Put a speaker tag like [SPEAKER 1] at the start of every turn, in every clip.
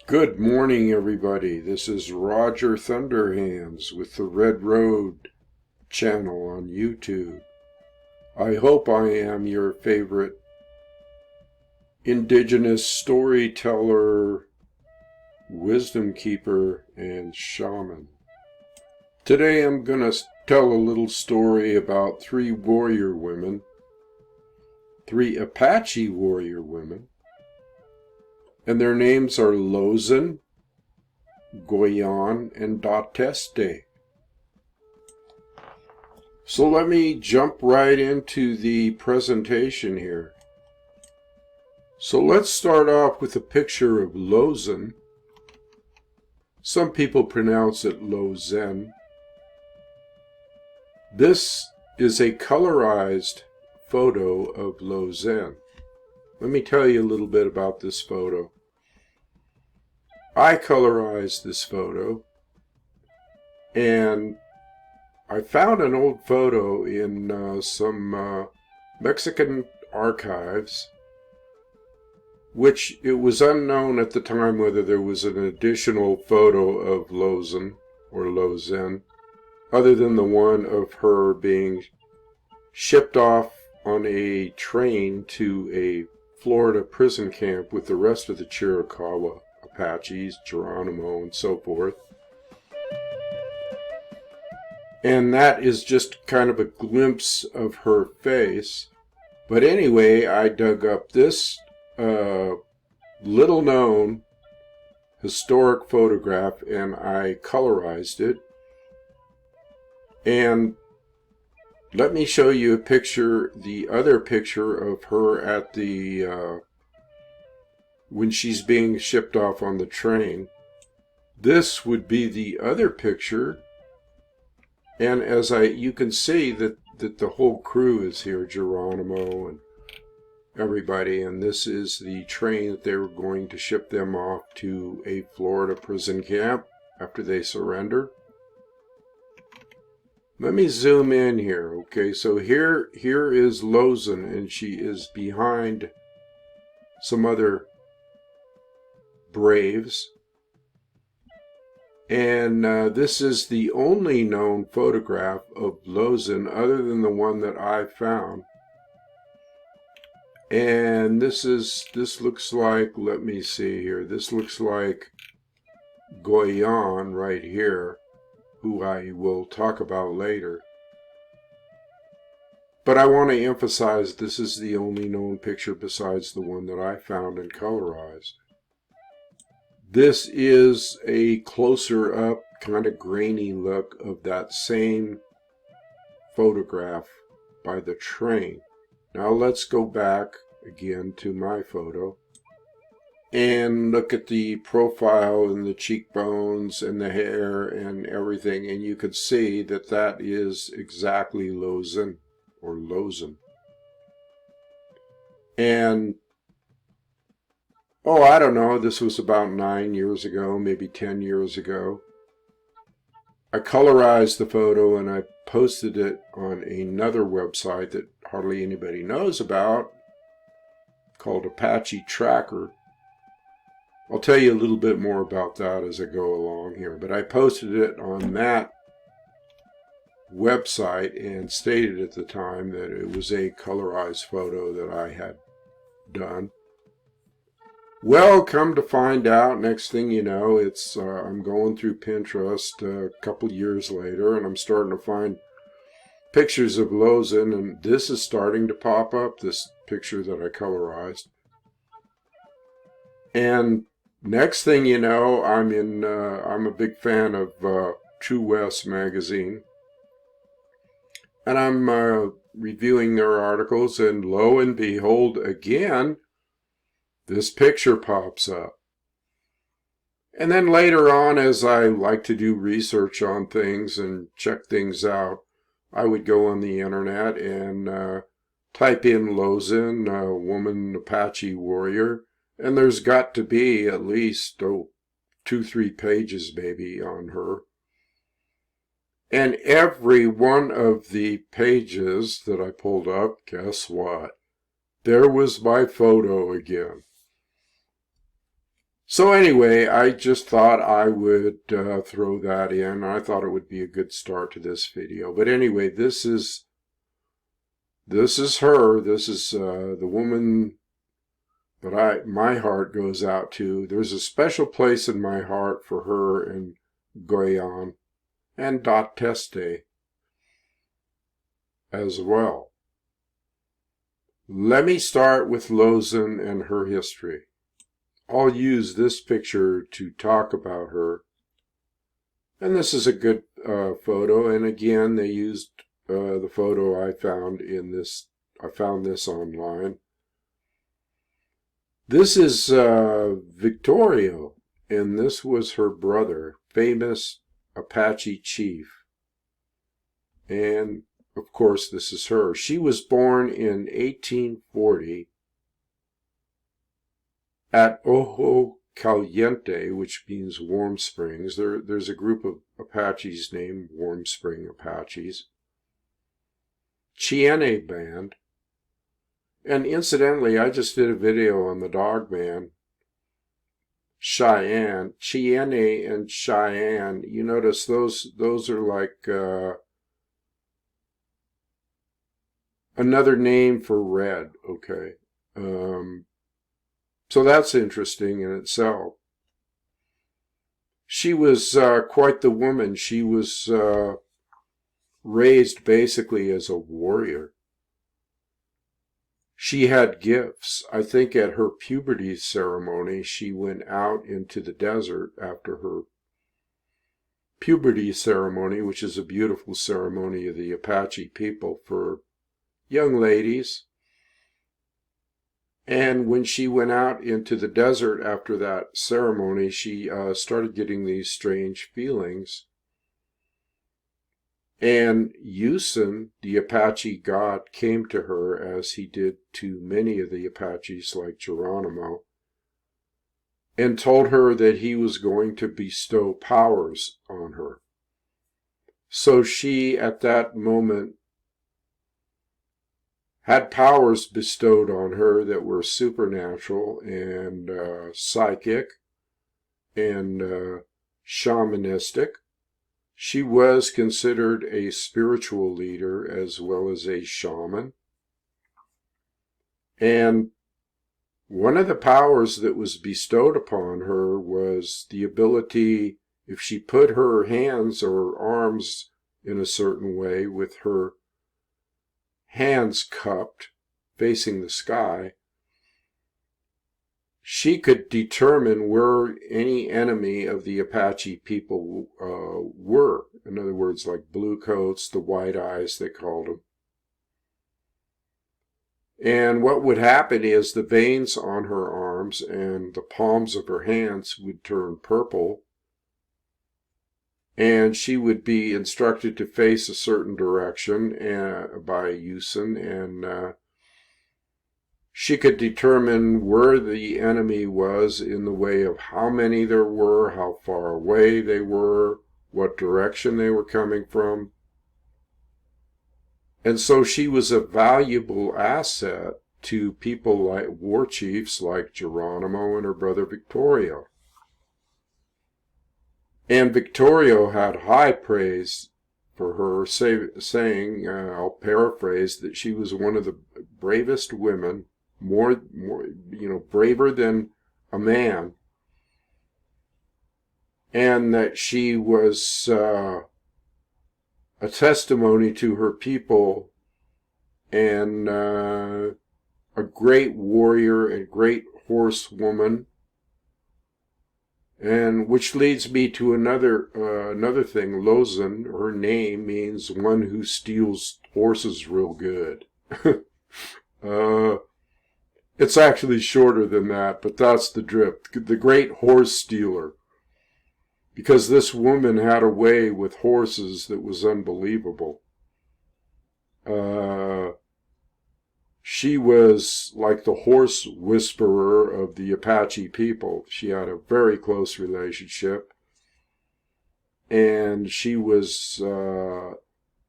[SPEAKER 1] Good morning, everybody. This is Roger Thunderhands with the Red Road channel on YouTube. I hope I am your favorite indigenous storyteller, wisdom keeper, and shaman. Today I'm going to tell a little story about three warrior women, three Apache warrior women, and their names are Lozen, Gouyan and Dahteste. So let me jump right into the presentation here. So let's start off with a picture of Lozen. Some people pronounce it Lozen. This is a colorized photo of Lozen. Let me tell you a little bit about this photo. I colorized this photo, and I found an old photo in some Mexican archives, which it was unknown at the time whether there was an additional photo of Lozen or Lozen, other than the one of her being shipped off on a train to a Florida prison camp with the rest of the Chiricahua Apaches, Geronimo, and so forth. And that is just kind of a glimpse of her face. But anyway, I dug up this little known historic photograph and I colorized it. And let me show you a picture, the other picture of her at the when she's being shipped off on the train. This would be the other picture, and as you can see that the whole crew is here, Geronimo and everybody, and this is the train that they were going to ship them off to a Florida prison camp after they surrender. Let me zoom in here. Okay, so here is Lozen, and she is behind some other braves. And this is the only known photograph of Lozen other than the one that I found. And this looks like, let me see here, this looks like Gouyen right here, who I will talk about later. But I want to emphasize this is the only known picture besides the one that I found and colorized. This is a closer up, kind of grainy look of that same photograph by the train. Now let's go back again to my photo and look at the profile and the cheekbones and the hair and everything, and you can see that that is exactly Lozen or Lozen. And oh, I don't know, this was about 9 years ago, maybe 10 years ago. I colorized the photo and I posted it on another website that hardly anybody knows about, called Apache Tracker. I'll tell you a little bit more about that as I go along here, but I posted it on that website and stated at the time that it was a colorized photo that I had done. Well, come to find out, next thing you know, it's I'm going through Pinterest a couple years later, and I'm starting to find pictures of Lozen, and this is starting to pop up, this picture that I colorized. And next thing you know, I'm a big fan of True West magazine, and I'm reviewing their articles, and lo and behold, again, this picture pops up. And then later on, as I like to do research on things and check things out, I would go on the internet and type in Lozen, woman Apache warrior, and there's got to be at least 2-3 pages maybe on her. And every one of the pages that I pulled up, guess what? There was my photo again. So anyway, I just thought I would throw that in. I thought it would be a good start to this video. But anyway, this is her. This is the woman that my heart goes out to. There's a special place in my heart for her and Gouyan and Dahteste as well. Let me start with Lozen and her history. I'll use this picture to talk about her. And this is a good photo. And again, they used the photo I found in this. I found this online. This is Victorio, and this was her brother, famous Apache chief. And of course, this is her. She was born in 1840 at Ojo Caliente, which means warm springs. There's a group of Apaches named Warm Spring Apaches. Cheyenne band. And incidentally, I just did a video on the dog man, Cheyenne. Cheyenne and Cheyenne, you notice those are like another name for red, okay? So that's interesting in itself. She was quite the woman. She was raised basically as a warrior. She had gifts. I think at her puberty ceremony, she went out into the desert after her puberty ceremony, which is a beautiful ceremony of the Apache people for young ladies. And when she went out into the desert after that ceremony, she started getting these strange feelings. And Usen, the Apache god, came to her as he did to many of the Apaches like Geronimo, and told her that he was going to bestow powers on her. So she, at that moment, had powers bestowed on her that were supernatural and psychic and shamanistic. She was considered a spiritual leader as well as a shaman. And one of the powers that was bestowed upon her was the ability, if she put her hands or arms in a certain way with her hands cupped, facing the sky, she could determine where any enemy of the Apache people were. In other words, like blue coats, the white eyes, they called them. And what would happen is the veins on her arms and the palms of her hands would turn purple, and she would be instructed to face a certain direction by Usen, and she could determine where the enemy was in the way of how many there were, how far away they were, what direction they were coming from. And so she was a valuable asset to people like war chiefs like Geronimo and her brother Victorio. And Victorio had high praise for her, saying, I'll paraphrase, that she was one of the bravest women, more braver than a man, and that she was a testimony to her people and a great warrior and great horsewoman. And which leads me to another thing. Lozen, her name means one who steals horses real good. It's actually shorter than that, but that's the drift. The great horse stealer. Because this woman had a way with horses that was unbelievable. She was like the horse whisperer of the Apache people. She had a very close relationship. And she was the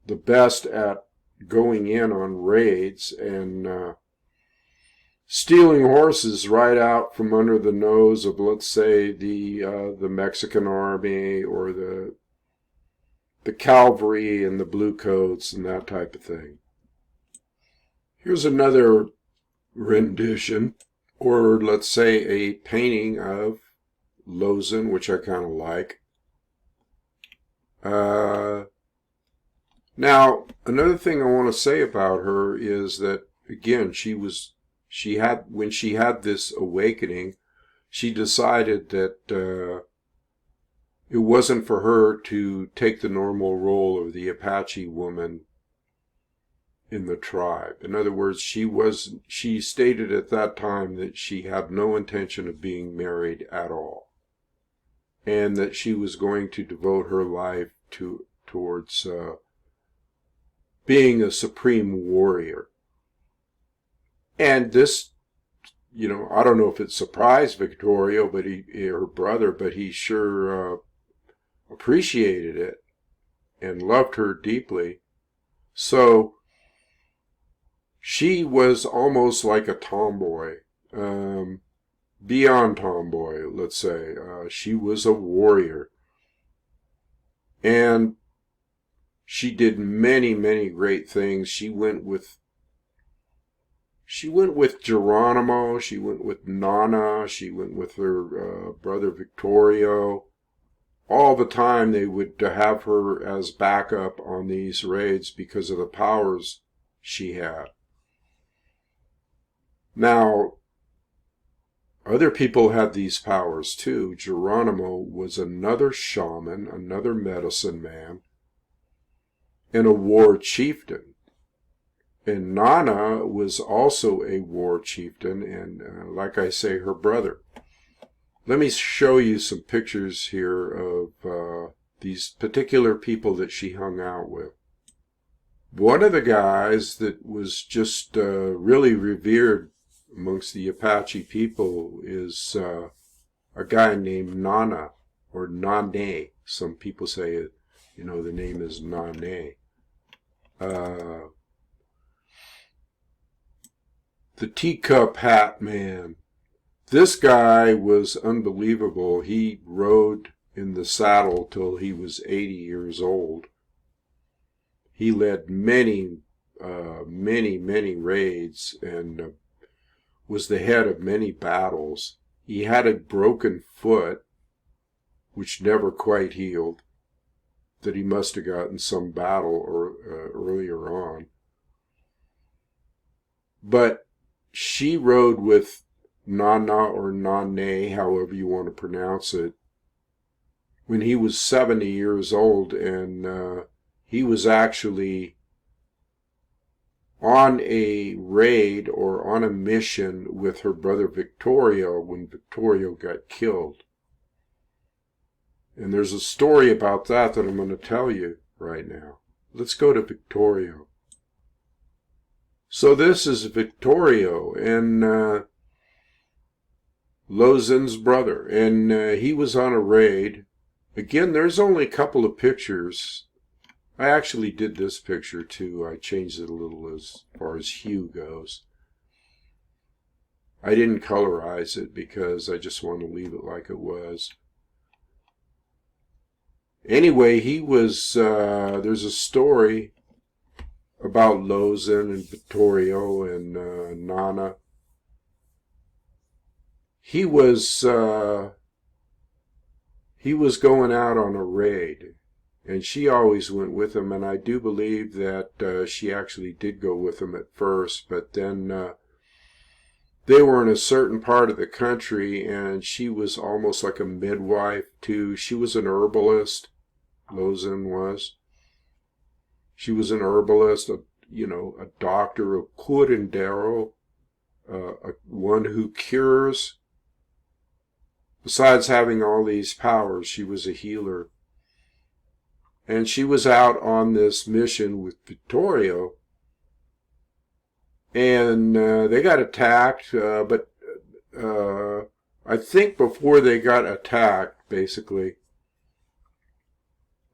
[SPEAKER 1] best at going in on raids and stealing horses right out from under the nose of, let's say, the Mexican army or the cavalry and the bluecoats and that type of thing. Here's another rendition, or let's say a painting of Lozen, which I kind of like. Now, another thing I want to say about her is that, again, when she had this awakening, she decided that it wasn't for her to take the normal role of the Apache woman in the tribe. In other words, she stated at that time that she had no intention of being married at all, and that she was going to devote her life towards being a supreme warrior. And this, I don't know if it surprised Victorio, but her brother, but he sure appreciated it and loved her deeply. So she was almost like a tomboy, beyond tomboy, let's say. She was a warrior. And she did many, many great things. She went with Geronimo, she went with Nana, she went with her brother Victorio. All the time they would have her as backup on these raids because of the powers she had. Now, other people had these powers too. Geronimo was another shaman, another medicine man, and a war chieftain. And Nana was also a war chieftain, and like I say, her brother. Let me show you some pictures here of these particular people that she hung out with. One of the guys that was just really revered amongst the Apache people is a guy named Nana, or Nane. Some people say, the name is Nane. The teacup hat man. This guy was unbelievable. He rode in the saddle till he was 80 years old. He led many raids and was the head of many battles. He had a broken foot, which never quite healed, that he must have gotten some battle or earlier on. But she rode with Nana or Nane, however you want to pronounce it, when he was 70 years old, and he was actually on a raid or on a mission with her brother Victorio when Victorio got killed. And there's a story about that I'm going to tell you right now. Let's go to Victorio. So this is Victorio, and Lozen's brother, and he was on a raid. Again, there's only a couple of pictures. I actually did this picture too. I changed it a little as far as hue goes. I didn't colorize it because I just want to leave it like it was. Anyway, he was, there's a story about Lozen and Victorio and Nana. He was going out on a raid, and she always went with him, and I do believe that she actually did go with him at first, but then they were in a certain part of the country, and she was almost like a midwife too. She was an herbalist, Lozen was. She was an herbalist, a doctor, a curandero, one who cures. Besides having all these powers, she was a healer. And she was out on this mission with Victorio, and they got attacked, but I think before they got attacked, basically,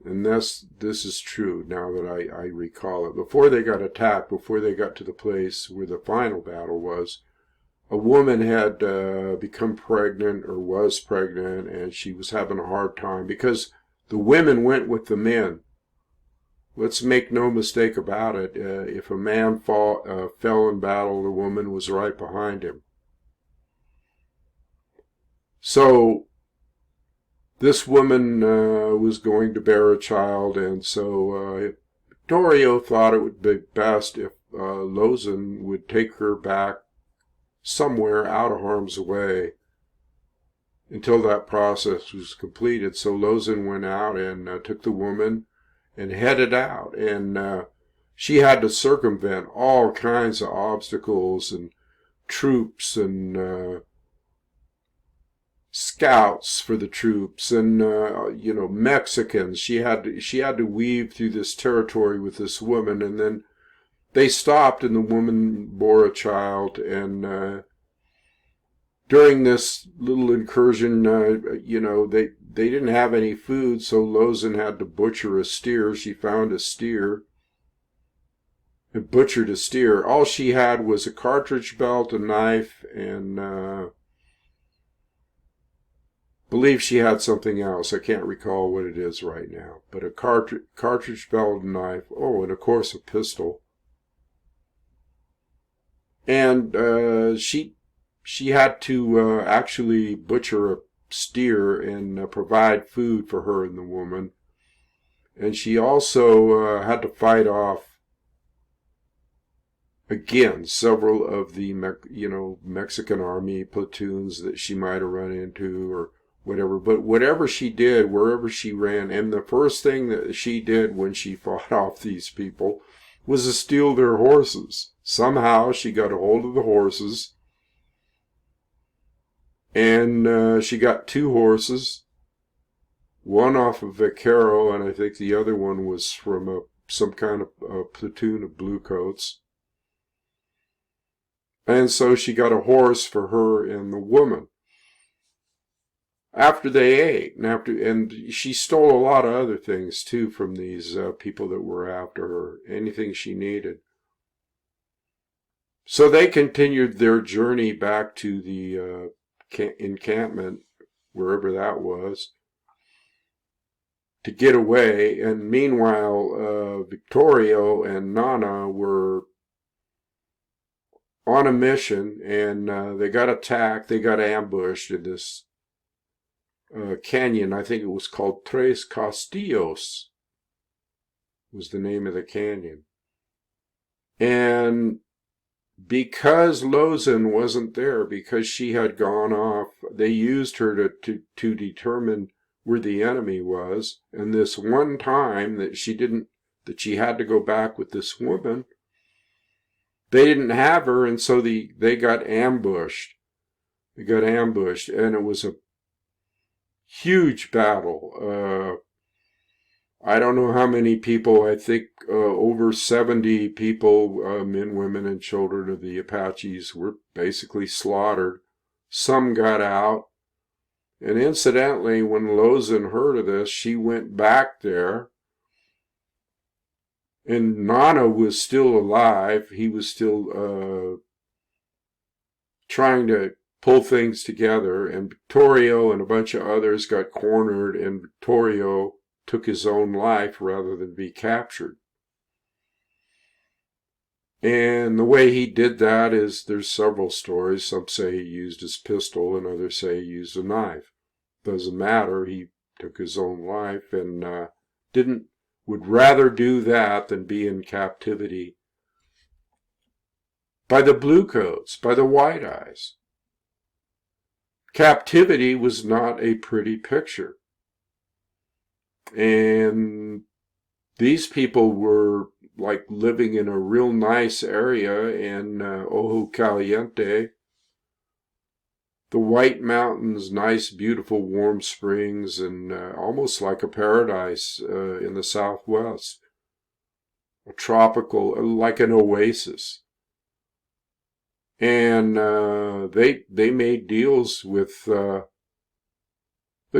[SPEAKER 1] and this is true now that I recall it, before they got attacked, before they got to the place where the final battle was, a woman had become pregnant or was pregnant, and she was having a hard time because the women went with the men. Let's make no mistake about it. If a man fell in battle, the woman was right behind him. So this woman was going to bear a child, and so Victorio thought it would be best if Lozen would take her back somewhere out of harm's way until that process was completed. So Lozen went out and took the woman and headed out, and she had to circumvent all kinds of obstacles and troops and scouts for the troops and Mexicans. She had to weave through this territory with this woman, and then they stopped, and the woman bore a child. And during this little incursion, they didn't have any food, so Lozen had to butcher a steer. She found a steer and butchered a steer. All she had was a cartridge belt, a knife, and believe she had something else. I can't recall what it is right now, but a cartridge belt, a knife, and of course a pistol. And she had to actually butcher a steer and provide food for her and the woman. And she also had to fight off, again, several of the Mexican army platoons that she might have run into or whatever. But whatever she did, wherever she ran, and the first thing that she did when she fought off these people was to steal their horses. Somehow she got a hold of the horses, and she got 2 horses, one off of Victorio, and I think the other one was from some kind of platoon of bluecoats. And so she got a horse for her and the woman. After they ate, and she stole a lot of other things too from these people that were after her, anything she needed. So they continued their journey back to the encampment, wherever that was, to get away. And meanwhile, Victorio and Nana were on a mission, and they got attacked. They got ambushed in this canyon. I think it was called Tres Castillos was the name of the canyon. And because Lozen wasn't there, because she had gone off, they used her to determine where the enemy was. And this one time that she had to go back with this woman, they didn't have her, and so they got ambushed. They got ambushed, and it was a huge battle. I don't know how many people. I think over 70 people, men, women, and children of the Apaches were basically slaughtered. Some got out. And incidentally, when Lozen heard of this, she went back there. And Nana was still alive. He was still trying to pull things together. And Victorio and a bunch of others got cornered, and Victorio took his own life rather than be captured. And the way he did that is, there's several stories. Some say he used his pistol, and others say he used a knife. Doesn't matter. He took his own life, and would rather do that than be in captivity by the bluecoats, by the white eyes. Captivity was not a pretty picture. And these people were like living in a real nice area in Ojo Caliente. The White Mountains, nice, beautiful, warm springs, and almost like a paradise in the southwest. A tropical, like an oasis. And they made deals with the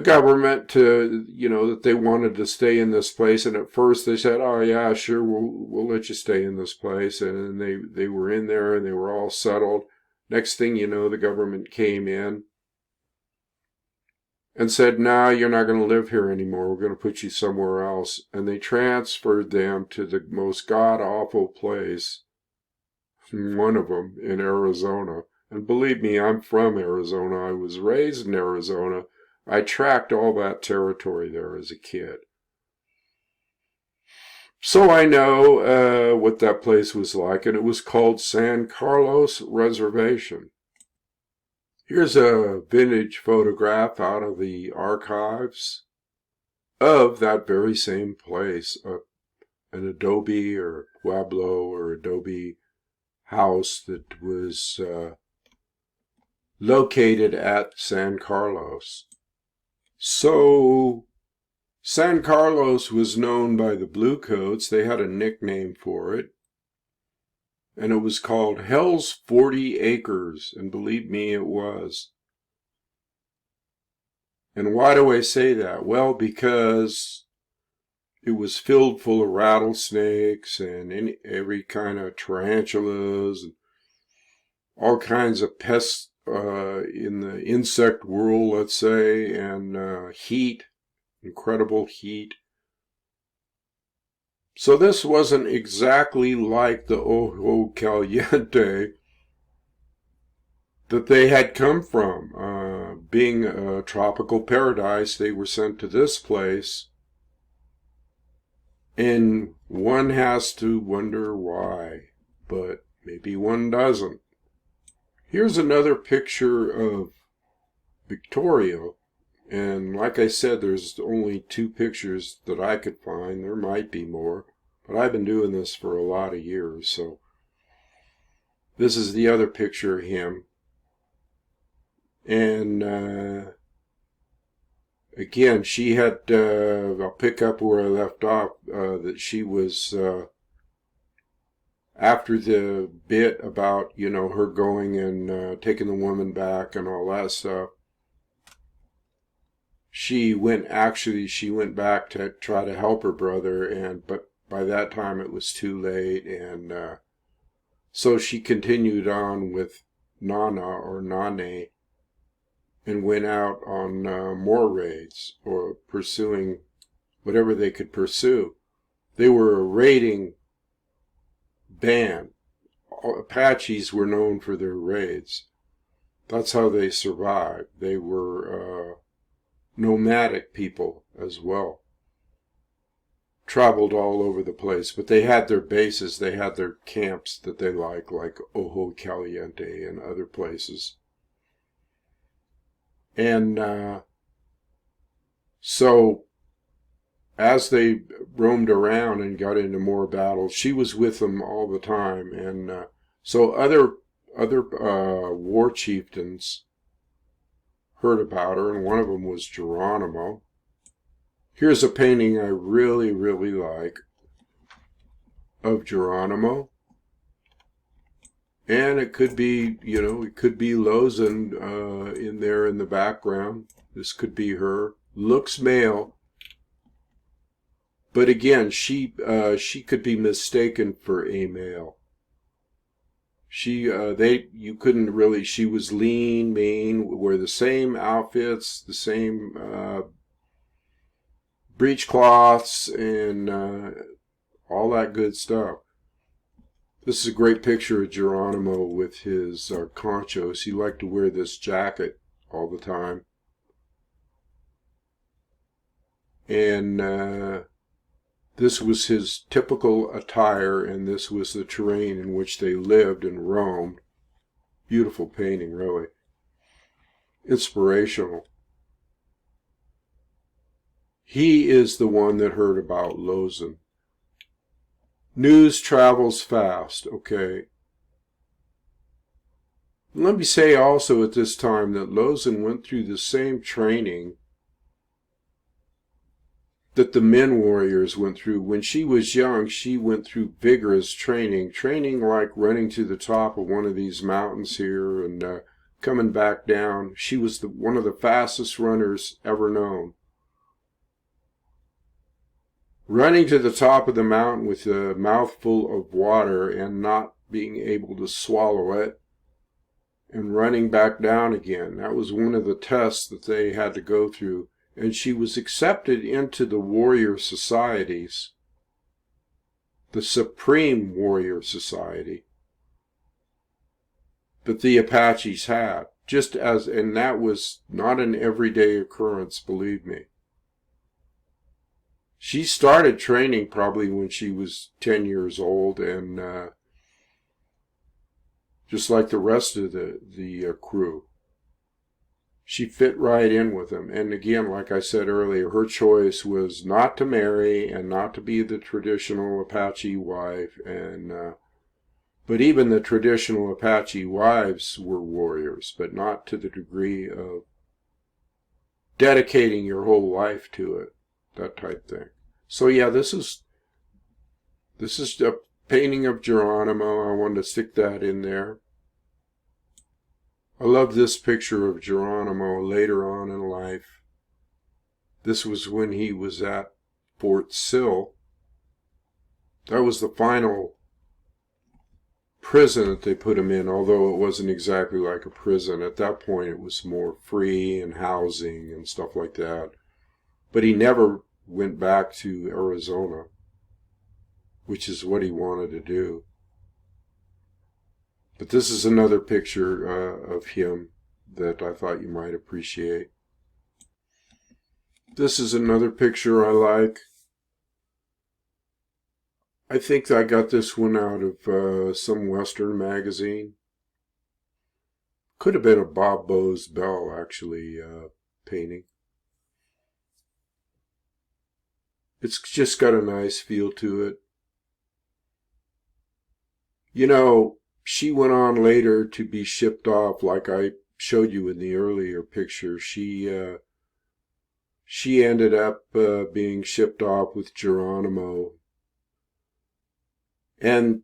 [SPEAKER 1] government to, that they wanted to stay in this place. And at first they said, oh yeah, sure, we'll let you stay in this place. And then they were in there, and they were all settled. Next thing you know, the government came in and said, "No, you're not going to live here anymore. We're going to put you somewhere else." And they transferred them to the most god-awful place, one of them in Arizona. And believe me, I'm from Arizona. I was raised in Arizona. I tracked all that territory there as a kid. So I know what that place was like, and it was called San Carlos Reservation. Here's a vintage photograph out of the archives of that very same place, an adobe or pueblo or adobe house that was located at San Carlos. So San Carlos was known by the Bluecoats. They had a nickname for it, and it was called Hell's 40 Acres, and believe me, it was. And why do I say that? Well, because it was filled full of rattlesnakes and every kind of tarantulas and all kinds of pests in the insect world, let's say, and heat, incredible heat. So this wasn't exactly like the Ojo Caliente that they had come from. Being a tropical paradise, they were sent to this place. And one has to wonder why, but maybe one doesn't. Here's another picture of Victorio. And like I said, there's only 2 pictures that I could find. There might be more, but I've been doing this for a lot of years. So this is the other picture of him. And again, she had, I'll pick up where I left off, that she was, after the bit about, her going and taking the woman back and all that stuff, she went back to try to help her brother, but by that time it was too late, and so she continued on with Nana or Nane and went out on more raids or pursuing whatever they could pursue. They were a raiding band. Apaches were known for their raids. That's how they survived. They were nomadic people as well. Traveled all over the place, but they had their bases, they had their camps that they like Ojo Caliente and other places. And so as they roamed around and got into more battles, she was with them all the time. And so other war chieftains heard about her, and one of them was Geronimo. Here's a painting I really, really like of Geronimo. And it could be, it could be Lozen in there in the background. This could be her. Looks male. But again, she could be mistaken for a male. You couldn't really, she was lean, mean, wore the same outfits, the same breechcloths, and all that good stuff. This is a great picture of Geronimo with his conchos. He liked to wear this jacket all the time. And this was his typical attire, and this was the terrain in which they lived and roamed. Beautiful painting, really. Inspirational. He is the one that heard about Lozen. News travels fast, okay. Let me say also at this time that Lozen went through the same training that the men warriors went through. When she was young, she went through vigorous training like running to the top of one of these mountains here and coming back down. She was one of the fastest runners ever known. Running to the top of the mountain with a mouthful of water and not being able to swallow it, and running back down again. That was one of the tests that they had to go through. And she was accepted into the warrior societies, the supreme warrior society that the Apaches had. And that was not an everyday occurrence, believe me. She started training probably when she was 10 years old, and just like the rest of the crew, she fit right in with them. And again, like I said earlier, her choice was not to marry and not to be the traditional Apache wife. But even the traditional Apache wives were warriors, but not to the degree of dedicating your whole life to it, that type thing. So yeah, this is a painting of Geronimo. I wanted to stick that in there. I love this picture of Geronimo later on in life. This was when he was at Fort Sill. That was the final prison that they put him in, although it wasn't exactly like a prison. At that point, it was more free and housing and stuff like that. But he never went back to Arizona, which is what he wanted to do. But this is another picture of him that I thought you might appreciate. This is another picture I like. I think I got this one out of some Western magazine. Could have been a Bob Bowes Bell, actually, painting. It's just got a nice feel to it. You know, she went on later to be shipped off, like I showed you in the earlier picture. She ended up being shipped off with Geronimo. And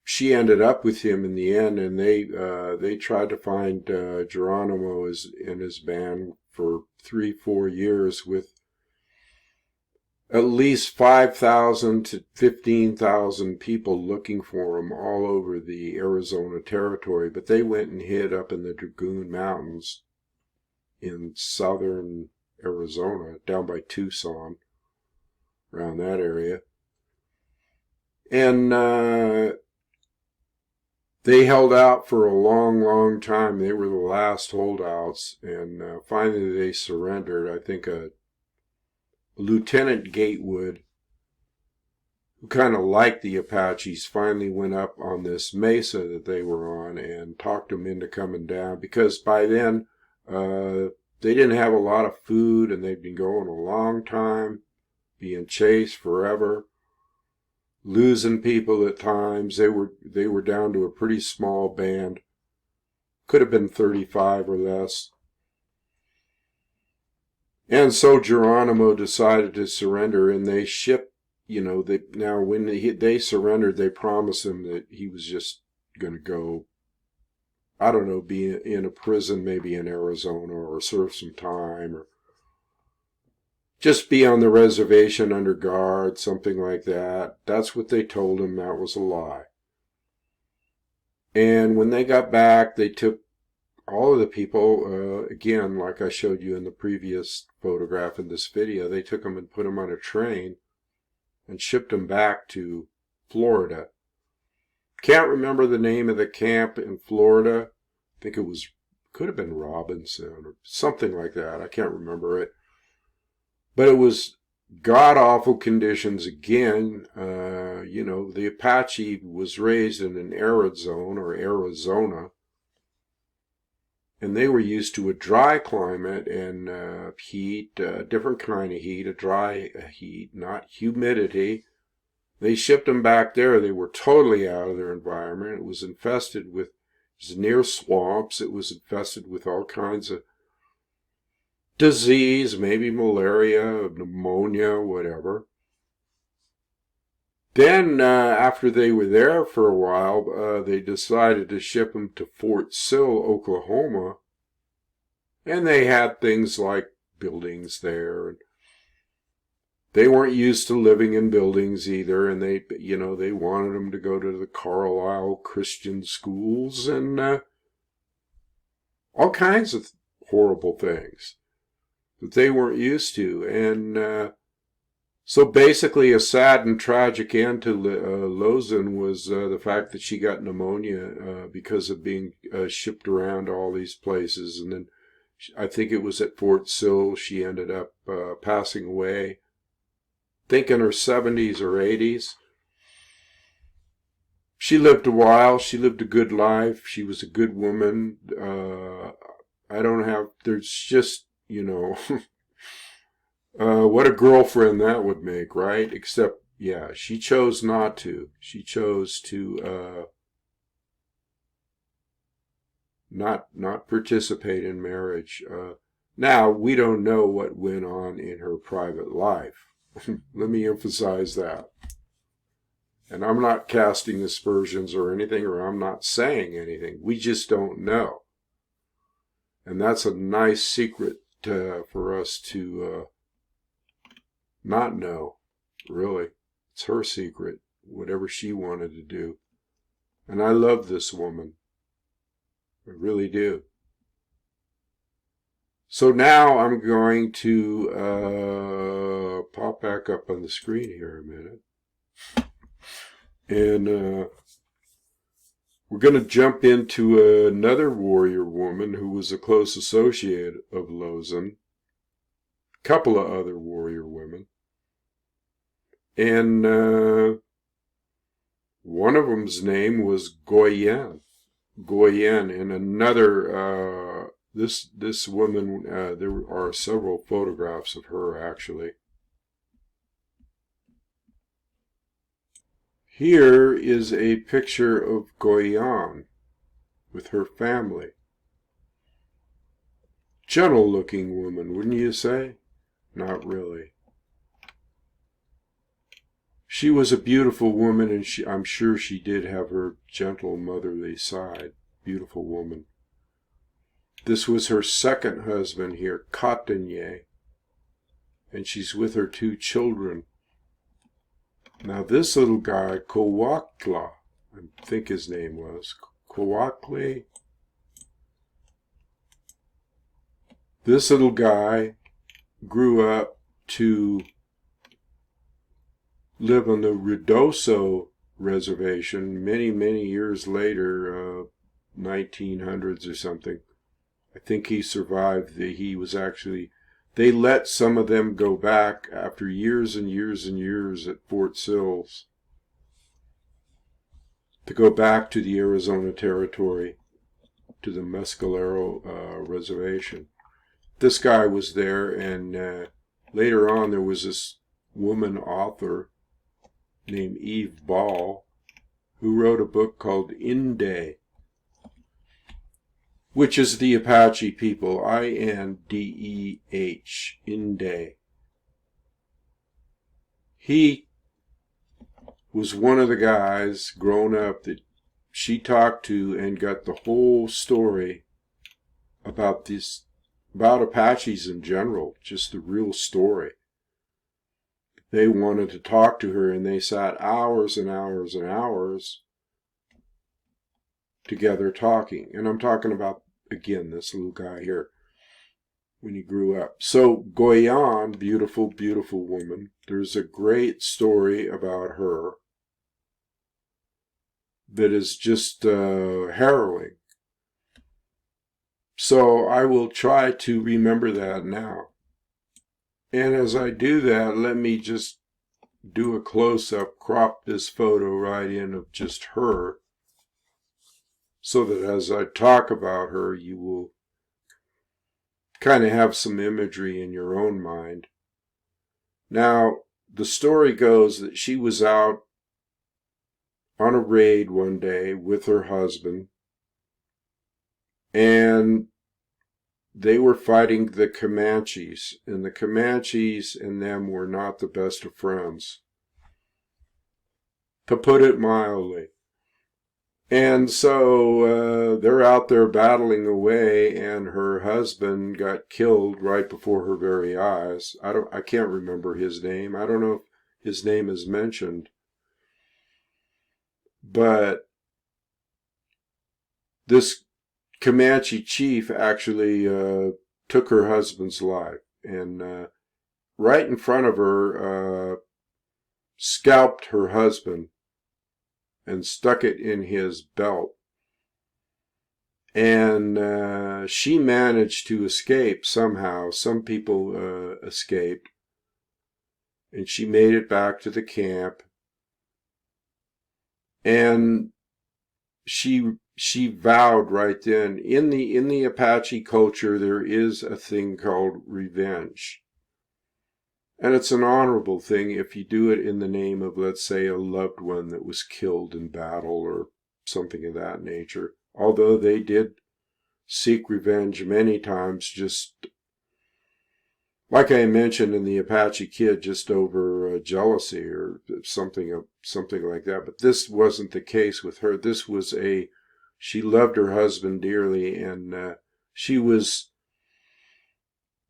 [SPEAKER 1] she ended up with him in the end, and they tried to find Geronimo in his band for 3-4 years, with at least 5,000 to 15,000 people looking for him all over the Arizona territory. But they went and hid up in the Dragoon Mountains in southern Arizona, down by Tucson, around that area. And they held out for a long, long time. They were the last holdouts, and finally they surrendered. I think Lieutenant Gatewood, who kind of liked the Apaches, finally went up on this mesa that they were on and talked them into coming down, because by then they didn't have a lot of food, and they'd been going a long time, being chased forever, losing people at times. They were down to a pretty small band. Could have been 35 or less. And so Geronimo decided to surrender, and they shipped, when they surrendered, they promised him that he was just going to go, I don't know, be in a prison maybe in Arizona, or serve some time, or just be on the reservation under guard, something like that. That's what they told him. That was a lie. And when they got back, they took all of the people, again, like I showed you in the previous photograph in this video, they took them and put them on a train and shipped them back to Florida. Can't remember the name of the camp in Florida. I think could have been Robinson or something like that. I can't remember it. But it was god-awful conditions again. The Apache was raised in an arid zone, or Arizona, and they were used to a dry climate and heat, a different kind of heat, a dry heat, not humidity. They shipped them back there. They were totally out of their environment. It was infested with, it was near swamps. It was infested with all kinds of disease, maybe malaria, pneumonia, whatever. Then, after they were there for a while, they decided to ship them to Fort Sill, Oklahoma. And they had things like buildings there. And they weren't used to living in buildings either. And they wanted them to go to the Carlisle Christian schools. And all kinds of horrible things that they weren't used to. And so basically a sad and tragic end to Lozen was the fact that she got pneumonia because of being shipped around to all these places. And then I think it was at Fort Sill she ended up passing away, I think in her 70s or 80s. She lived a while. She lived a good life. She was a good woman. There's just, what a girlfriend that would make, right? Except, yeah, she chose not to. She chose to not participate in marriage. Now, we don't know what went on in her private life. Let me emphasize that. And I'm not casting aspersions or anything, or I'm not saying anything. We just don't know. And that's a nice secret for us to not know, really. It's her secret, whatever she wanted to do. And I love this woman. I really do. So now I'm going to pop back up on the screen here a minute. And we're going to jump into another warrior woman who was a close associate of Lozen. A couple of other warrior women. And one of them's name was Gouyen. Gouyen, and another, this woman, there are several photographs of her actually. Here is a picture of Gouyen with her family. Gentle looking woman, wouldn't you say? Not really. She was a beautiful woman, and I'm sure she did have her gentle motherly side. Beautiful woman. This was her second husband here, Katanye, and she's with her 2 children. Now this little guy, Kowakla, I think his name was, Kowakle. This little guy grew up to live on the Rudoso reservation many, many years later, 1900s or something. I think he survived. They let some of them go back after years and years and years at Fort Sills to go back to the Arizona Territory, to the Mescalero reservation. This guy was there, and later on there was this woman author named Eve Ball who wrote a book called Inde, which is the Apache people, I-N-D-E-H, Inde. He was one of the guys grown up that she talked to and got the whole story about Apaches in general, just the real story. They wanted to talk to her, and they sat hours and hours and hours together talking. And I'm talking about, again, this little guy here, when he grew up. So Gouyen, beautiful, beautiful woman. There's a great story about her that is just harrowing. So I will try to remember that now. And as I do that, let me just do a close-up, crop this photo right in of just her, so that as I talk about her, you will kind of have some imagery in your own mind. Now, the story goes that she was out on a raid one day with her husband, and they were fighting the Comanches, and the Comanches and them were not the best of friends, to put it mildly. And so they're out there battling away, and her husband got killed right before her very eyes. I can't remember his name. I don't know if his name is mentioned. But this Comanche chief actually took her husband's life, and right in front of her scalped her husband and stuck it in his belt. And she managed to escape somehow. Some people escaped, and she made it back to the camp. And she vowed right then, in the Apache culture, there is a thing called revenge. And it's an honorable thing if you do it in the name of, let's say, a loved one that was killed in battle or something of that nature. Although they did seek revenge many times, just like I mentioned in the Apache Kid, just over jealousy or something like that. But this wasn't the case with her. This was she loved her husband dearly, and she was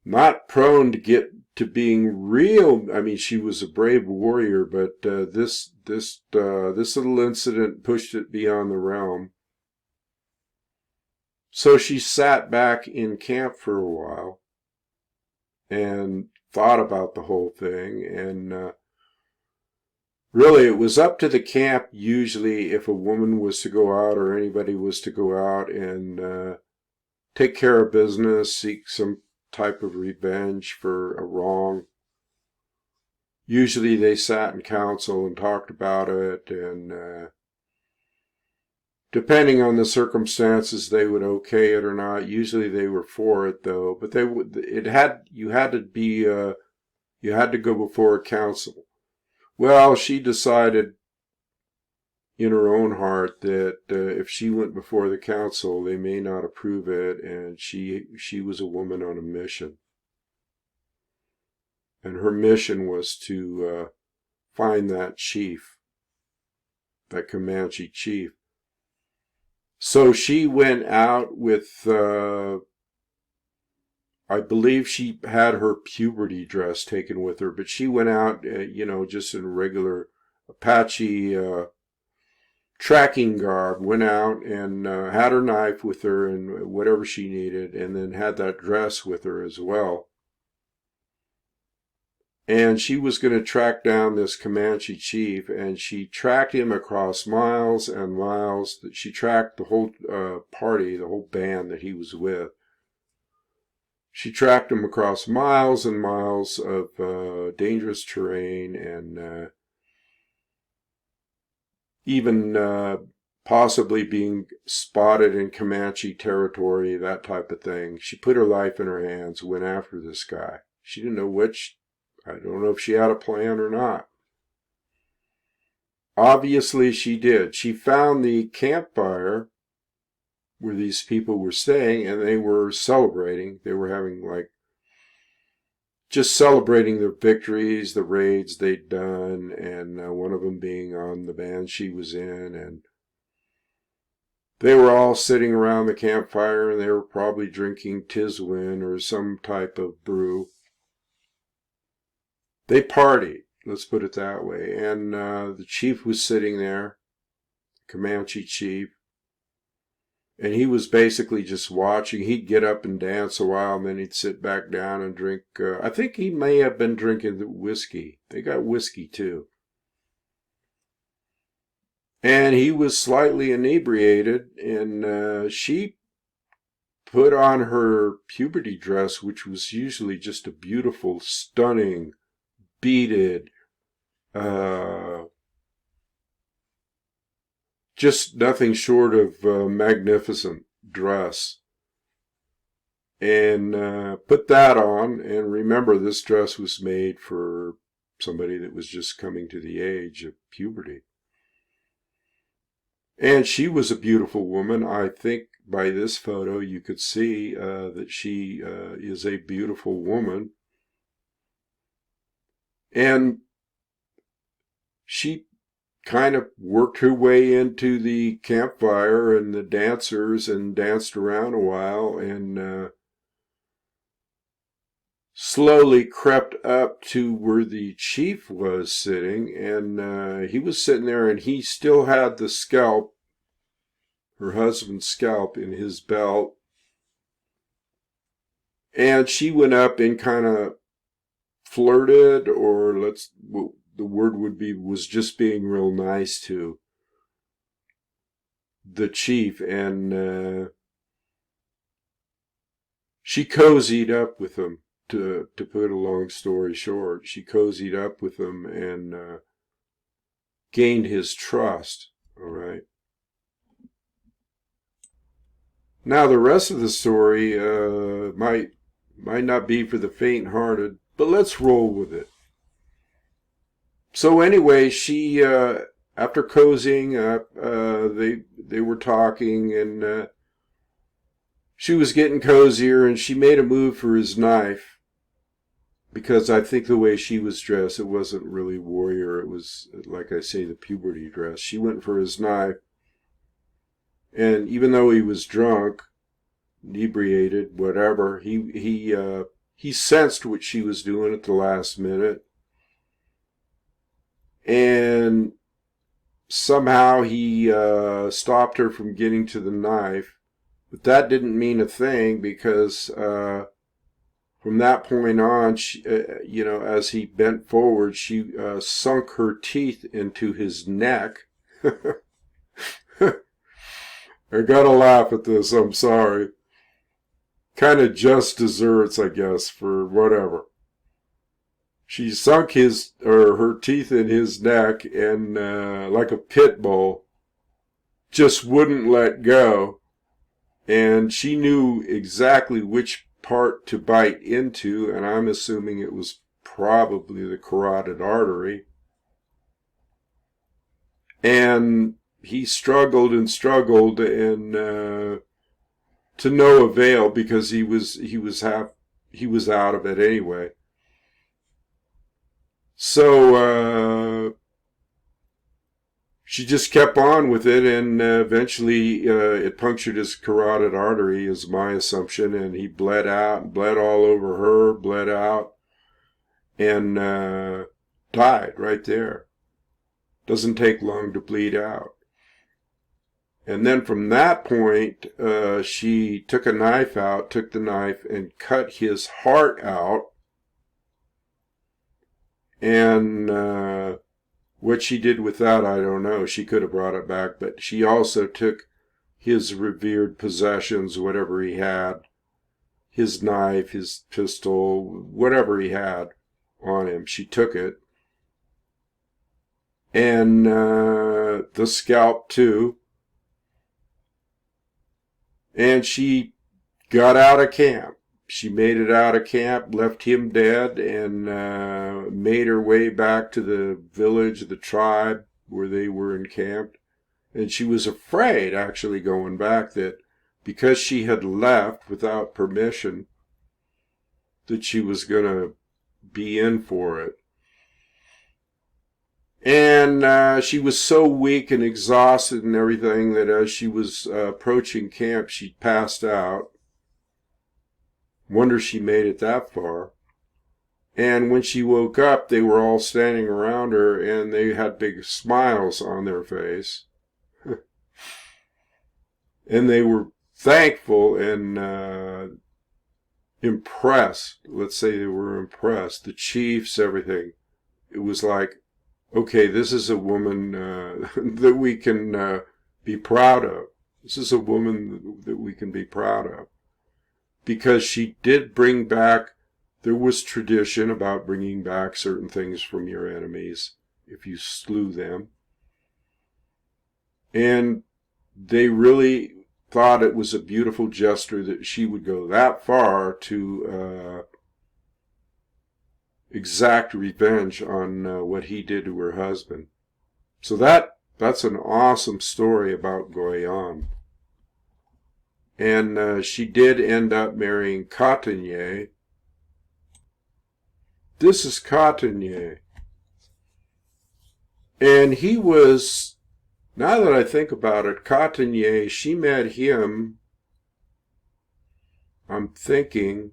[SPEAKER 1] not prone to get to being real. I mean, she was a brave warrior, but this little incident pushed it beyond the realm. So she sat back in camp for a while and thought about the whole thing, and really it was up to the camp usually if a woman was to go out or anybody was to go out and take care of business, seek some type of revenge for a wrong. Usually they sat in council and talked about it, and depending on the circumstances, they would okay it or not. Usually they were for it, though. But you had to go before a council. Well, she decided in her own heart that if she went before the council, they may not approve it, and she was a woman on a mission. And her mission was to find that chief, that Comanche chief. So she went out with, I believe she had her puberty dress taken with her, but she went out, just in regular Apache tracking garb, went out and had her knife with her and whatever she needed, and then had that dress with her as well. And she was going to track down this Comanche chief, and she tracked him across miles and miles. She tracked the whole party, the whole band that he was with. She tracked him across miles and miles of dangerous terrain, and even possibly being spotted in Comanche territory, that type of thing. She put her life in her hands, went after this guy. She didn't know which. I don't know if she had a plan or not. Obviously she did. She found the campfire where these people were staying, and they were celebrating. They were having just celebrating their victories, the raids they'd done, and one of them being on the band she was in. And they were all sitting around the campfire, and they were probably drinking tiswin or some type of brew. They partied, let's put it that way. And the chief was sitting there, Comanche chief, and he was basically just watching. He'd get up and dance a while, and then he'd sit back down and drink. I think he may have been drinking the whiskey. They got whiskey too. And he was slightly inebriated, and she put on her puberty dress, which was usually just a beautiful, stunning, beaded, just nothing short of magnificent dress, and put that on. And remember, this dress was made for somebody that was just coming to the age of puberty. And she was a beautiful woman. I think by this photo you could see that she is a beautiful woman. And she kind of worked her way into the campfire and the dancers and danced around a while, and slowly crept up to where the chief was sitting. And he was sitting there, and he still had the scalp her husband's scalp in his belt. And she went up and kind of flirted, or the word would be, was just being real nice to the chief. And she cozied up with him, to put a long story short. She cozied up with him and gained his trust, all right? Now, the rest of the story might not be for the faint-hearted, but let's roll with it. So anyway, she, after cozying up, they were talking, and she was getting cozier, and she made a move for his knife, because I think the way she was dressed, it wasn't really warrior. It was, like I say, the puberty dress. She went for his knife, and even though he was drunk, inebriated, whatever, he sensed what she was doing at the last minute, and somehow he stopped her from getting to the knife. But that didn't mean a thing, because from that point on, she, as he bent forward, she sunk her teeth into his neck. I gotta laugh at this, I'm sorry. Kind of just desserts, I guess, for whatever. She sunk her teeth in his neck, and like a pit bull, just wouldn't let go. And she knew exactly which part to bite into, and I'm assuming it was probably the carotid artery. And he struggled and struggled, and to no avail, because he was out of it anyway. So she just kept on with it, and eventually it punctured his carotid artery, is my assumption, and he bled out, bled all over her, bled out, and died right there. Doesn't take long to bleed out. And then from that point, she took the knife and cut his heart out. And what she did with that, I don't know. She could have brought it back, but she also took his revered possessions, whatever he had, his knife, his pistol, whatever he had on him. She took it. And the scalp, too. And she got out of camp. She made it out of camp, left him dead, and made her way back to the village, the tribe where they were encamped. And she was afraid, actually, going back, that because she had left without permission, that she was going to be in for it. And she was so weak and exhausted and everything that as she was approaching camp, she passed out. Wonder she made it that far. And when she woke up, they were all standing around her, and they had big smiles on their face. And they were thankful and impressed. Let's say they were impressed. The chiefs, everything. It was like, okay, this is a woman that we can be proud of. This is a woman that we can be proud of. Because she did bring back, there was tradition about bringing back certain things from your enemies if you slew them. And they really thought it was a beautiful gesture that she would go that far to exact revenge on what he did to her husband. So that's an awesome story about Gouyan. And she did end up marrying Cotonnier. This is Cotonnier. And he was, now that I think about it, Cotonnier, she met him, I'm thinking,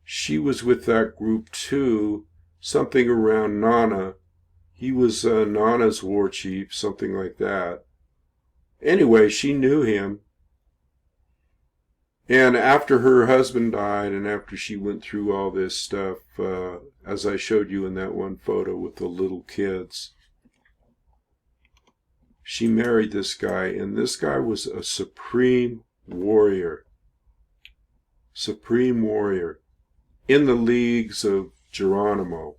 [SPEAKER 1] she was with that group too, something around Nana. He was Nana's war chief, something like that. Anyway, she knew him. And after her husband died, and after she went through all this stuff, as I showed you in that one photo with the little kids, she married this guy, and this guy was a supreme warrior. Supreme warrior. In the leagues of Geronimo.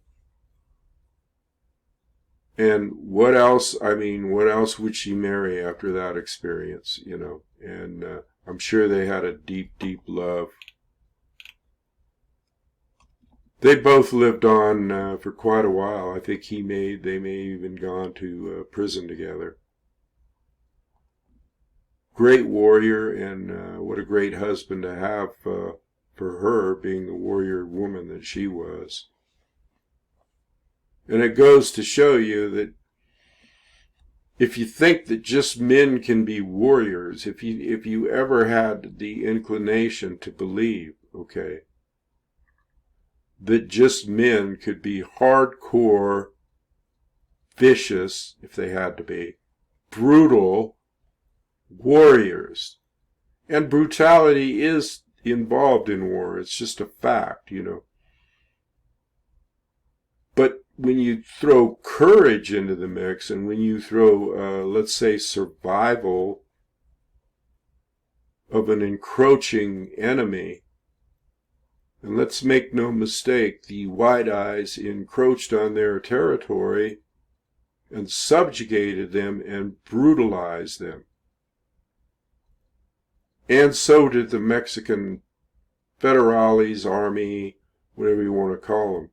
[SPEAKER 1] And what else, I mean, what else would she marry after that experience, you know? And I'm sure they had a deep, deep love. They both lived on for quite a while. I think they may even gone to prison together. Great warrior, and what a great husband to have for her, being the warrior woman that she was. And it goes to show you that if you think that just men can be warriors, if you ever had the inclination to believe, okay, that just men could be hardcore, vicious, if they had to be, brutal warriors. And brutality is involved in war. It's just a fact, you know. But when you throw courage into the mix, and when you throw, let's say, survival of an encroaching enemy, and let's make no mistake, the White Eyes encroached on their territory and subjugated them and brutalized them. And so did the Mexican Federales, army, whatever you want to call them.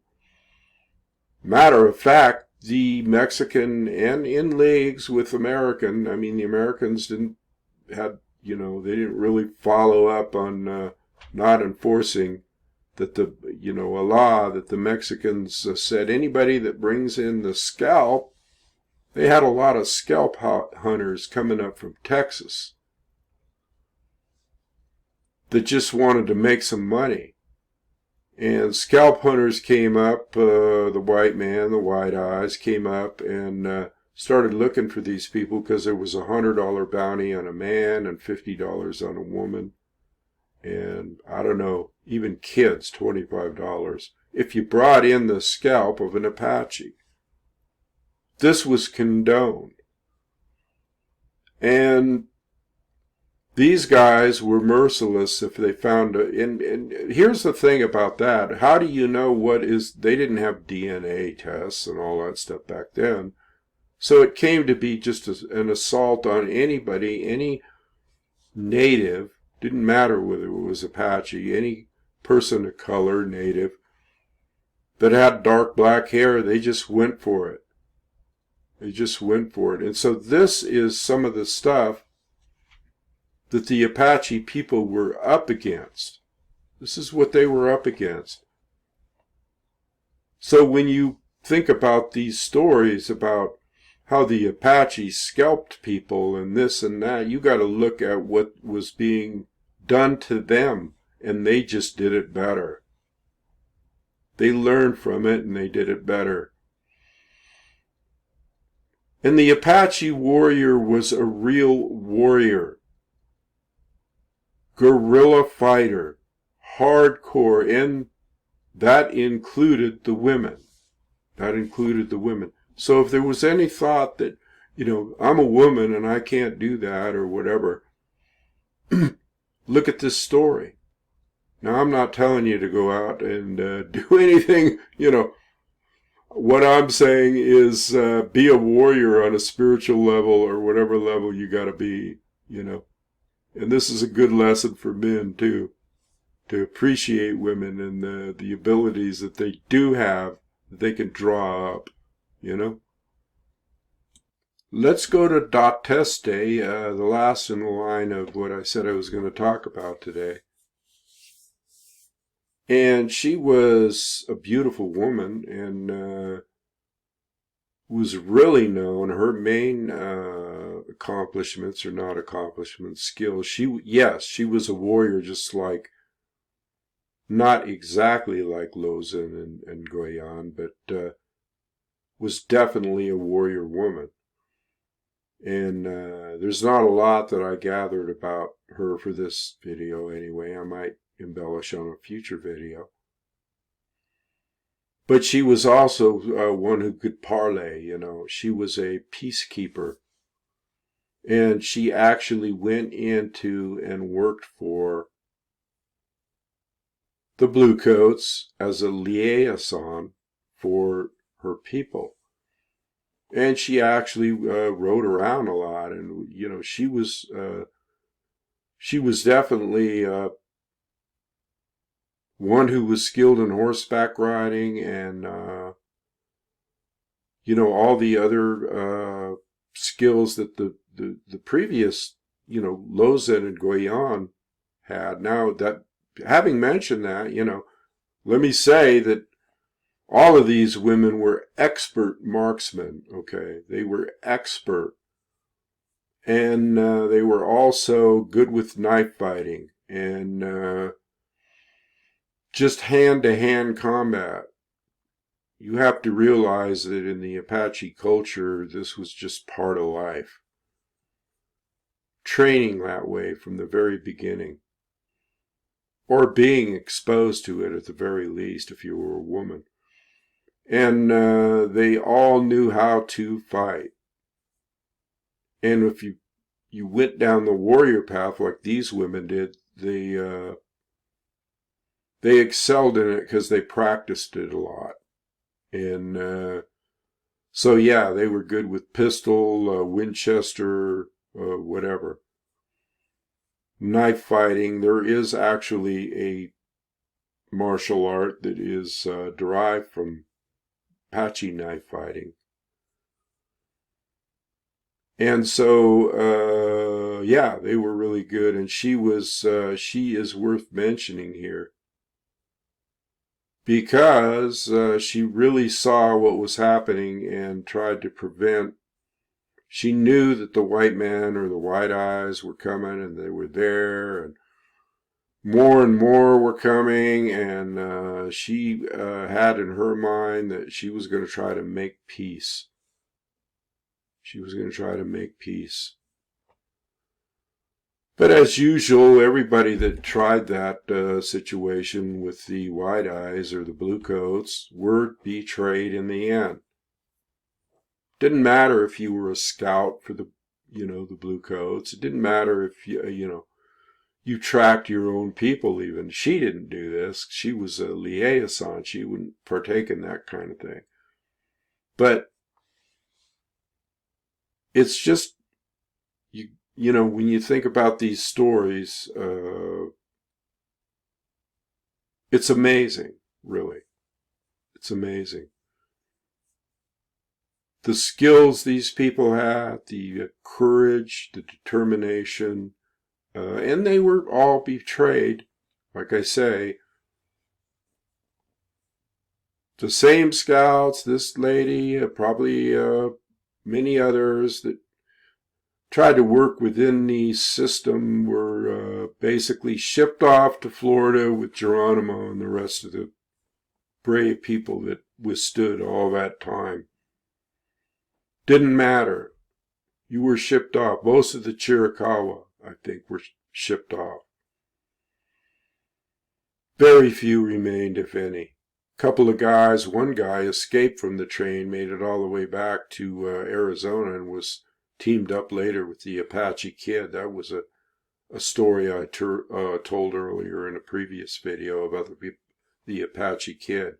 [SPEAKER 1] Matter of fact, the Mexican, and in leagues with American, I mean, the Americans they didn't really follow up on not enforcing that a law that the Mexicans said anybody that brings in the scalp, they had a lot of scalp hunters coming up from Texas that just wanted to make some money. And scalp hunters came up, the white eyes came up and started looking for these people because there was $100 bounty on a man and $50 on a woman. And I don't know, even kids, $25, if you brought in the scalp of an Apache. This was condoned. And these guys were merciless if they found and here's the thing about that. How do you know they didn't have DNA tests and all that stuff back then. So it came to be just an assault on anybody, any native, didn't matter whether it was Apache, any person of color, native, that had dark black hair, they just went for it. They just went for it. And so this is some of the stuff that the Apache people were up against. This is what they were up against. So when you think about these stories about how the Apache scalped people and this and that, you got to look at what was being done to them, and they just did it better. They learned from it and they did it better. And the Apache warrior was a real warrior. Guerrilla fighter, hardcore, and that included the women. That included the women. So if there was any thought that, I'm a woman and I can't do that or whatever, look at this story. Now, I'm not telling you to go out and do anything, What I'm saying is be a warrior on a spiritual level or whatever level you got to be, And this is a good lesson for men, too, to appreciate women and the abilities that they do have, that they can draw up, Let's go to Dahteste, the last in the line of what I said I was going to talk about today. And she was a beautiful woman and was really known. Her main accomplishments, or not accomplishments, skills. She was a warrior, just like, not exactly like Lozen and Gouyen, but was definitely a warrior woman. And there's not a lot that I gathered about her for this video anyway. I might embellish on a future video. But she was also one who could parlay, you know. She was a peacekeeper. And she actually went into and worked for the Bluecoats as a liaison for her people. And she actually rode around a lot, and you know, she was definitely one who was skilled in horseback riding, and you know, all the other skills that the previous, you know, Lozen and Gouyen had. Now, that having mentioned that, you know, let me say that all of these women were expert marksmen, okay? They were expert. And they were also good with knife fighting and just hand-to-hand combat. You have to realize that in the Apache culture, this was just part of life. Training that way from the very beginning. Or being exposed to it at the very least if you were a woman. And they all knew how to fight. And if you went down the warrior path like these women did, they excelled in it because they practiced it a lot. And so yeah, they were good with pistol, Winchester, whatever. Knife fighting, there is actually a martial art that is derived from Apache knife fighting. And so, yeah, they were really good. And she is worth mentioning here because she really saw what was happening and tried to prevent. She knew that the white man or the white eyes were coming, and they were there, and more were coming, and she had in her mind that she was going to try to make peace. She was going to try to make peace. But as usual, everybody that tried that situation with the white eyes or the bluecoats were betrayed in the end. Didn't matter if you were a scout for the, you know, the bluecoats. It didn't matter if you know, you tracked your own people even. She didn't do this. She was a liaison. She wouldn't partake in that kind of thing. But it's just, you know, when you think about these stories, it's amazing, really. It's amazing. The skills these people had, the courage, the determination, and they were all betrayed, like I say. The same scouts, this lady, probably many others that tried to work within the system were basically shipped off to Florida with Geronimo and the rest of the brave people that withstood all that time. Didn't matter. You were shipped off. Most of the Chiricahua, I think, were shipped off. Very few remained, if any. Couple of guys, one guy escaped from the train, made it all the way back to Arizona, and was teamed up later with the Apache Kid. That was a story I told earlier in a previous video about the Apache Kid.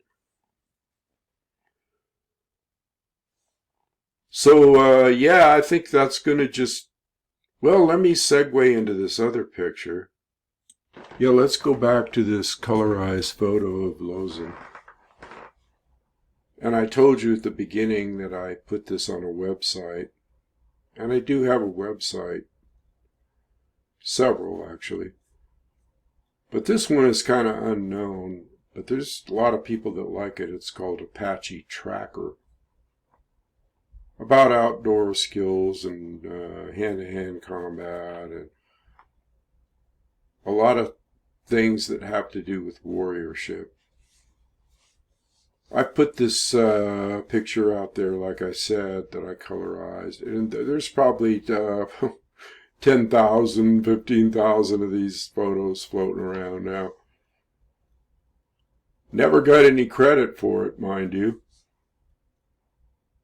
[SPEAKER 1] So, yeah, I think that's going to just... Well, let me segue into this other picture. Yeah, let's go back to this colorized photo of Lozen. And I told you at the beginning that I put this on a website. And I do have a website. Several, actually. But this one is kind of unknown. But there's a lot of people that like it. It's called Apache Tracker. About outdoor skills and hand-to-hand combat. And a lot of things that have to do with warriorship. I put this picture out there, like I said, that I colorized, and there's probably 10,000, 15,000 of these photos floating around now. Never got any credit for it, mind you.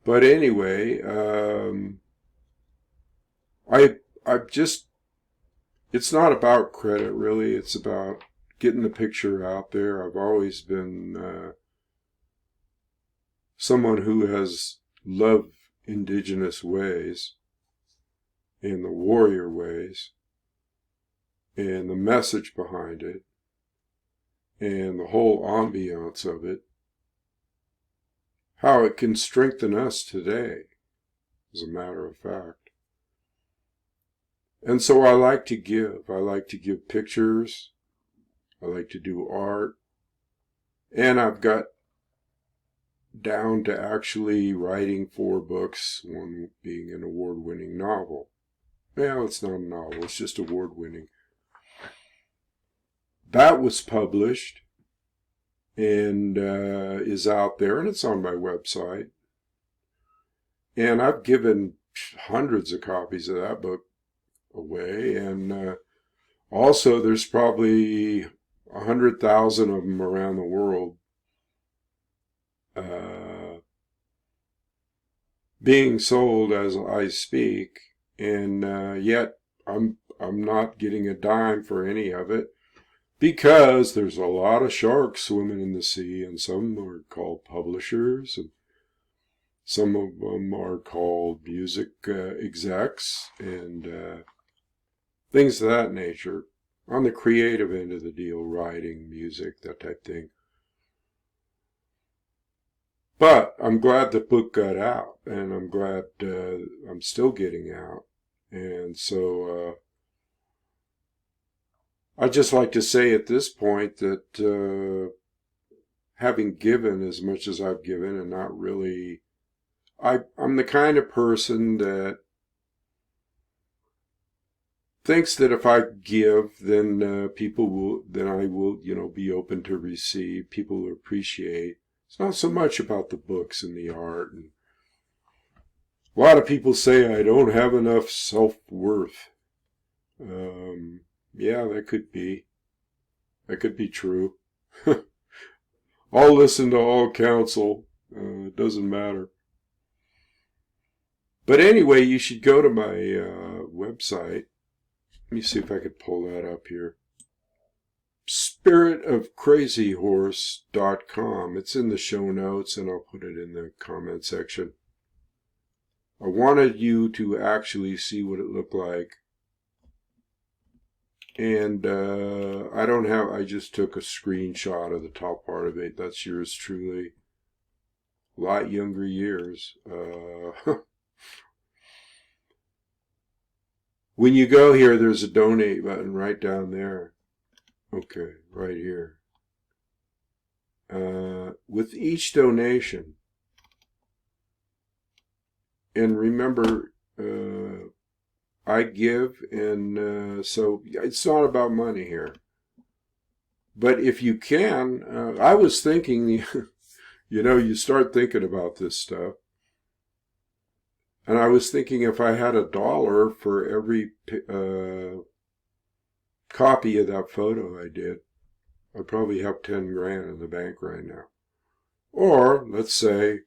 [SPEAKER 1] But anyway, I've just, it's not about credit really, it's about getting the picture out there. I've always been someone who has loved indigenous ways and the warrior ways and the message behind it and the whole ambiance of it, how it can strengthen us today, as a matter of fact. And so I like to give pictures, I like to do art, and I've got down to actually writing 4 books, one being an award-winning novel. Well, it's not a novel, it's just award-winning. That was published and is out there, and it's on my website. And I've given hundreds of copies of that book away, and also there's probably 100,000 of them around the world being sold as I speak, and yet I'm not getting a dime for any of it, because there's a lot of sharks swimming in the sea, and some are called publishers, and some of them are called music execs, and things of that nature, on the creative end of the deal, writing, music, that type thing. But I'm glad the book got out, and I'm glad I'm still getting out. And so I'd just like to say at this point that having given as much as I've given, and not really, I'm the kind of person that thinks that if I give, then I will, be open to receive. People will appreciate. It's not so much about the books and the art. And a lot of people say I don't have enough self-worth. Yeah, that could be. That could be true. I'll listen to all counsel. It doesn't matter. But anyway, you should go to my website. Let me see if I could pull that up here. spiritofcrazyhorse.com. It's in the show notes, and I'll put it in the comment section. I wanted you to actually see what it looked like. And I just took a screenshot of the top part of it. That's yours truly. A lot younger years. When you go here, there's a donate button right down there. Okay, right here. With each donation, and remember, I give, and so it's not about money here. But if you can, I was thinking, you start thinking about this stuff. And I was thinking if I had $1 for every copy of that photo I did, I'd probably have 10 grand in the bank right now. Or, let's say,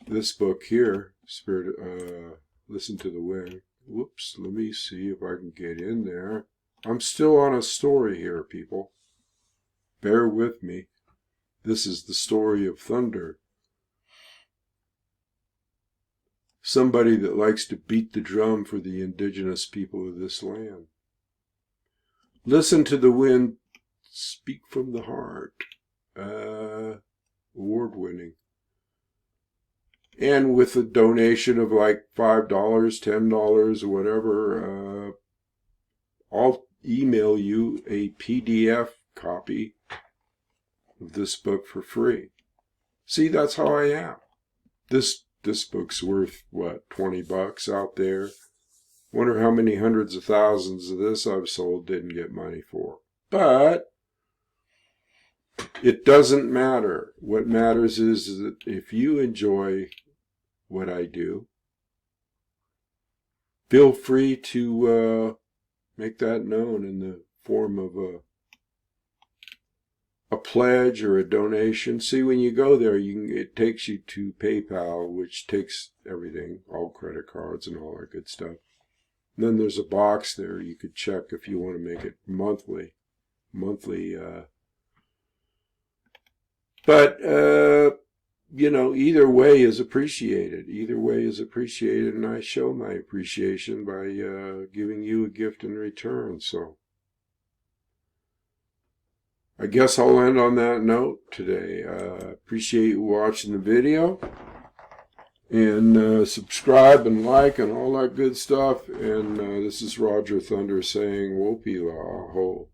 [SPEAKER 1] this book here, Listen to the Wind. Whoops, let me see if I can get in there. I'm still on a story here, people. Bear with me. This is the story of thunder. Somebody that likes to beat the drum for the indigenous people of this land. Listen to the wind, speak from the heart. Award-winning. And with a donation of like $5, $10, or whatever, I'll email you a PDF copy of this book for free. See, that's how I am. This book's worth, what, $20 out there? Wonder how many hundreds of thousands of this I've sold didn't get money for. But It doesn't matter. What matters is that if you enjoy what I do, feel free to make that known in the form of a pledge or a donation. See, when you go there, it takes you to PayPal, which takes everything, all credit cards and all that good stuff. And then there's a box there you could check if you want to make it monthly. But you know, either way is appreciated. Either way is appreciated, and I show my appreciation by giving you a gift in return. So I guess I'll end on that note today. Appreciate you watching the video. And subscribe and like and all that good stuff. And this is Roger Thunder saying, Wopi La Ho.